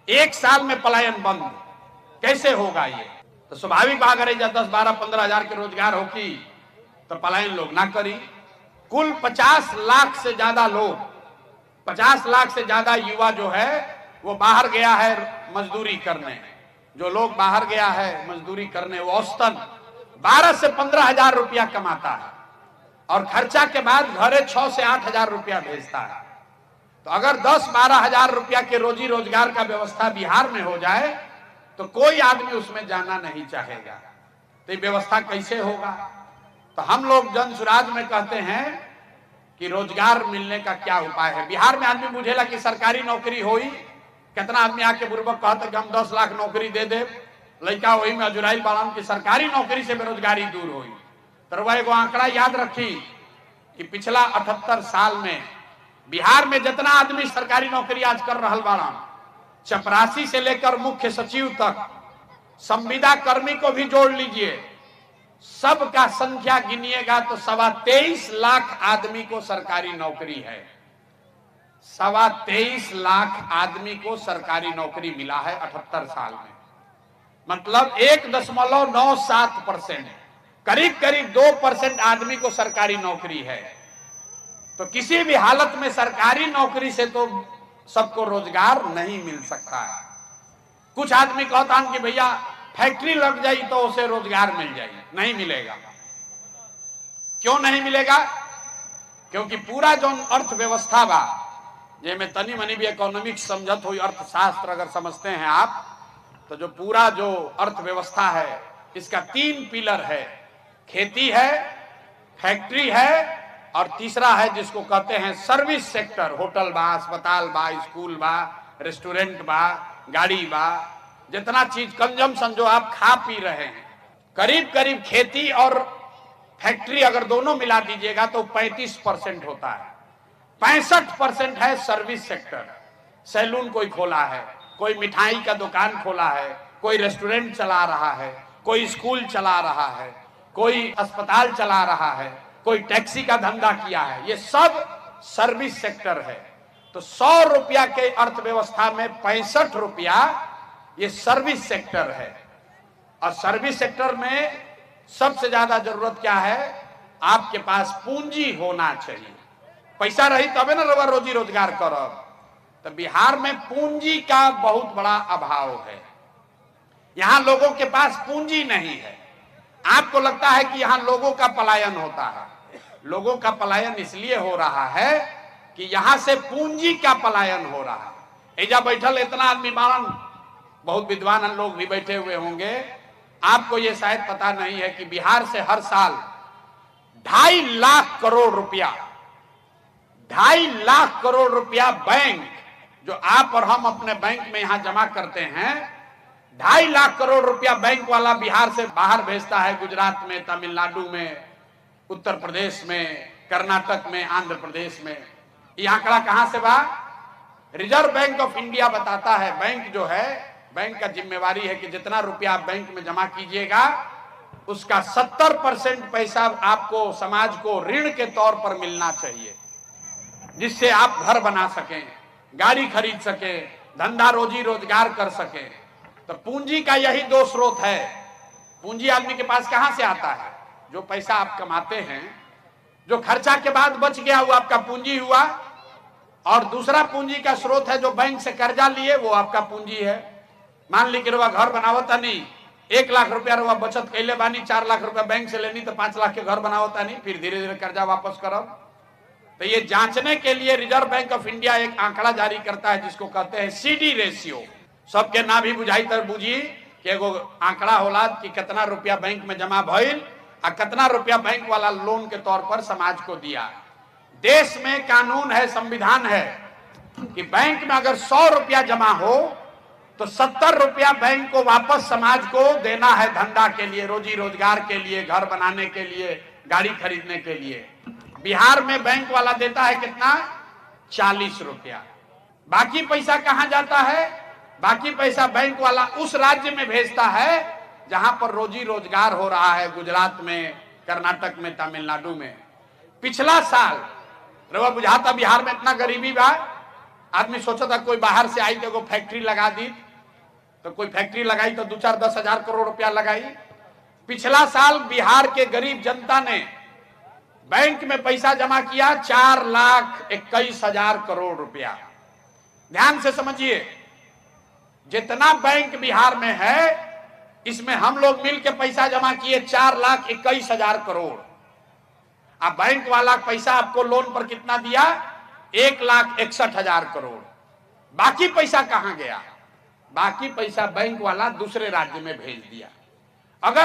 एक साल में पलायन बंद कैसे होगा? ये तो स्वाभाविक बात है, जब 10, 12, 15 हजार के रोजगार होगी तो पलायन लोग ना करी। कुल 50 लाख से ज्यादा लोग, 50 लाख से ज्यादा युवा जो है वो बाहर गया है मजदूरी करने। जो लोग बाहर गया है मजदूरी करने वो औसतन 12 से 15 हजार रुपया कमाता है और खर्चा के बाद घरे 6 से 8 हजार रुपया भेजता है। तो अगर 10-12 हजार रुपया के रोजी रोजगार का व्यवस्था बिहार में हो जाए तो कोई आदमी उसमें जाना नहीं चाहेगा। तो ये व्यवस्था कैसे होगा? तो हम लोग जन सुराज में कहते हैं कि रोजगार मिलने का क्या उपाय है। बिहार में आदमी बुझेला कि सरकारी नौकरी होई, कितना आदमी आके बुर्बक कहता कि हम 10 लाख नौकरी दे दे, लड़का वही में अजुराइल बालाम की सरकारी नौकरी से बेरोजगारी दूर हुई। तो वह एगो आंकड़ा याद रखी कि पिछला 78 साल में बिहार में जितना आदमी सरकारी नौकरी आज कर रहा बाड़ा, चपरासी से लेकर मुख्य सचिव तक, संविदा कर्मी को भी जोड़ लीजिए, सबका संख्या गिनिएगा तो 23.25 लाख आदमी को सरकारी नौकरी है। 23.25 लाख आदमी को सरकारी नौकरी मिला है 78 साल में। मतलब 1.97%, करीब करीब 2% आदमी को सरकारी नौकरी है। तो किसी भी हालत में सरकारी नौकरी से तो सबको रोजगार नहीं मिल सकता है। कुछ आदमी कहता है कि भैया फैक्ट्री लग जाए तो उसे रोजगार मिल जाए, नहीं मिलेगा। क्यों नहीं मिलेगा? क्योंकि पूरा जो अर्थव्यवस्था बा, जिसमें तनी मनी भी इकोनॉमिक्स समझत हुई, अर्थशास्त्र अगर समझते हैं आप, तो जो पूरा जो अर्थव्यवस्था है इसका 3 पिलर है। खेती है, फैक्ट्री है और तीसरा है जिसको कहते हैं सर्विस सेक्टर। होटल बा, अस्पताल बा, स्कूल बा, रेस्टोरेंट बा, गाड़ी बा, जितना चीज कंजम्पशन जो आप खा पी रहे हैं, करीब करीब खेती और फैक्ट्री अगर दोनों मिला दीजिएगा तो 35% होता है। 65% है सर्विस सेक्टर। सैलून कोई खोला है, कोई मिठाई का दुकान खोला है, कोई रेस्टोरेंट चला रहा है, कोई स्कूल चला रहा है, कोई अस्पताल चला रहा है, कोई टैक्सी का धंधा किया है, ये सब सर्विस सेक्टर है। तो 100 रुपया के अर्थव्यवस्था में 65 रुपया ये सर्विस सेक्टर है। और सर्विस सेक्टर में सबसे ज्यादा जरूरत क्या है? आपके पास पूंजी होना चाहिए। पैसा रही तबे ना रोजी रोजगार करब। तो बिहार में पूंजी का बहुत बड़ा अभाव है। यहां लोगों के पास पूंजी नहीं है। आपको लगता है कि यहां लोगों का पलायन होता है। लोगों का पलायन इसलिए हो रहा है कि यहां से पूंजी का पलायन हो रहा है। एजा बैठल इतना आदमी बारन, बहुत विद्वान लोग भी बैठे हुए होंगे। आपको यह शायद पता नहीं है कि बिहार से हर साल 2.5 लाख करोड़ रुपया, 2.5 लाख करोड़ रुपया बैंक, जो आप और हम अपने बैंक में यहां जमा करते हैं, 2.5 लाख करोड़ रुपया बैंक वाला बिहार से बाहर भेजता है। गुजरात में, तमिलनाडु में, उत्तर प्रदेश में, कर्नाटक में, आंध्र प्रदेश में। ये आंकड़ा कहां से बा? रिजर्व बैंक ऑफ इंडिया बताता है। बैंक जो है, बैंक का जिम्मेवारी है कि जितना रुपया आप बैंक में जमा कीजिएगा उसका 70% पैसा आपको, समाज को ऋण के तौर पर मिलना चाहिए, जिससे आप घर बना सकें, गाड़ी खरीद सकें, धंधा रोजी रोजगार कर सकें। तो पूंजी का यही 2 स्रोत है। पूंजी आदमी के पास कहां से आता है? जो पैसा आप कमाते हैं, जो खर्चा के बाद बच गया वो आपका पूंजी हुआ। और दूसरा पूंजी का स्रोत है जो बैंक से कर्जा लिए, वो आपका पूंजी है। मान ली कि रुआ घर बनावता नहीं, 1 लाख रुपया रुआ बचत कैले बानी, 4 लाख रुपया बैंक से लेनी तो 5 लाख के घर बनावता नहीं, फिर धीरे धीरे कर्जा वापस करब। तो ये जांचने के लिए रिजर्व बैंक ऑफ इंडिया एक आंकड़ा जारी करता है जिसको कहते हैं CD रेशियो। सबके ना भी बुझाई तर बुझी कि एगो आंकड़ा होला कि कितना रुपया बैंक में जमा भइल और कितना रुपया बैंक वाला लोन के तौर पर समाज को दिया। देश में कानून है, संविधान है कि बैंक में अगर 100 रुपया जमा हो तो 70 रुपया बैंक को वापस समाज को देना है, धंधा के लिए, रोजी रोजगार के लिए, घर बनाने के लिए, गाड़ी खरीदने के लिए। बिहार में बैंक वाला देता है कितना? 40 रुपया। बाकी पैसा कहां जाता है? बाकी पैसा बैंक वाला उस राज्य में भेजता है जहां पर रोजी रोजगार हो रहा है, गुजरात में, कर्नाटक में, तमिलनाडु में। पिछला साल रवा बुझाता बिहार में इतना गरीबी बा, आदमी सोचा था कोई बाहर से आई तो फैक्ट्री लगा दी, तो कोई फैक्ट्री लगाई तो 2-4-10 हजार करोड़ रुपया लगाई। पिछला साल बिहार के गरीब जनता ने बैंक में पैसा जमा किया 4,21,000 करोड़ रुपया। ध्यान से समझिए, जितना बैंक बिहार में है इसमें हम लोग मिलकर पैसा जमा किए 4,21,000 करोड़। अब बैंक वाला पैसा आपको लोन पर कितना दिया? 1,61,000 करोड़। बाकी पैसा कहां गया? बाकी पैसा बैंक वाला दूसरे राज्य में भेज दिया। अगर